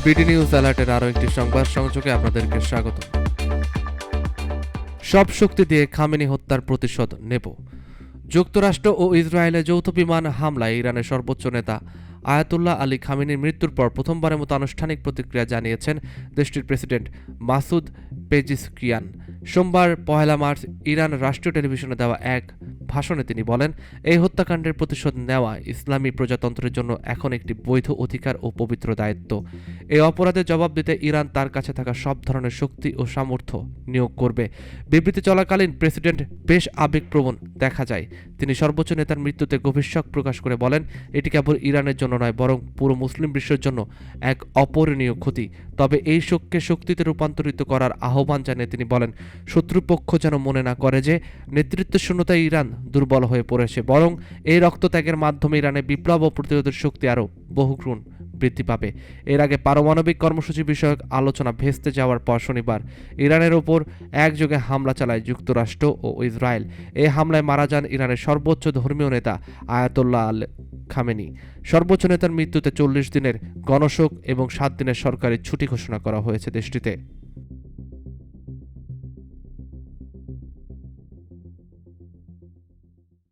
BD news অ্যালার্টের আরও একটি সংবাদ সংযোগে আপনাদেরকে স্বাগত। সব শক্তি দিয়ে খামেনি হত্যার প্রতিশোধ নেব। যুক্তরাষ্ট্র ও ইসরায়েলের যৌথ বিমান হামলায় ইরানের সর্বোচ্চ নেতা আয়াতুল্লাহ আলী খামেনির মৃত্যুর পর প্রথমবারের মতো আনুষ্ঠানিক প্রতিক্রিয়া জানিয়েছেন দেশটির প্রেসিডেন্ট মাসুদ পেজিশকিয়ান। সোমবার 1 মার্চ ইরান রাষ্ট্রীয় টেলিভিশনে দেওয়া এক ভাষণে তিনি বলেন, এই হত্যাকাণ্ডের প্রতিশোধ নেওয়া ইসলামী প্রজাতন্ত্রের জন্য এখন একটি বৈধ অধিকার ও পবিত্র দায়িত্ব। এই অপরাধের জবাব দিতে ইরান তার কাছে থাকা সব ধরনের শক্তি ও সামর্থ্য নিয়োগ করবে। বিবৃতি চলাকালীন প্রেসিডেন্ট বেশ আবেগপ্রবণ দেখা যায়। তিনি সর্বোচ্চ নেতার মৃত্যুতে গভীর শোক প্রকাশ করে বলেন, এটি কেবল ইরানের জন্য নয়, বরং পুরো মুসলিম বিশ্বের জন্য এক অপূরণীয় ক্ষতি। তবে এই শোককে শক্তিতে রূপান্তরিত করার আহ্বান জানিয়ে তিনি বলেন, শত্রুপক্ষ যেন মনে না করে যে নেতৃত্বশূন্যতায় ইরান দুর্বল হয়ে পড়েছে, বরং এই রক্তত্যাগের মাধ্যমে ইরানের বিপ্লব ও প্রতিরোধের শক্তি আরও বহুগুণ বৃদ্ধি পাবে। এর আগে পারমাণবিক কর্মসূচি বিষয়ক আলোচনা ভেস্তে যাওয়ার পর শনিবার ইরানের ওপর একযোগে হামলা চালায় যুক্তরাষ্ট্র ও ইসরায়েল। এই হামলায় মারা যান ইরানের সর্বোচ্চ ধর্মীয় নেতা আয়াতুল্লাহ আল খামেনি। সর্বোচ্চ নেতার মৃত্যুতে 40 দিনের গণশোক এবং 7 দিনের সরকারি ছুটি ঘোষণা করা হয়েছে দেশটিতে।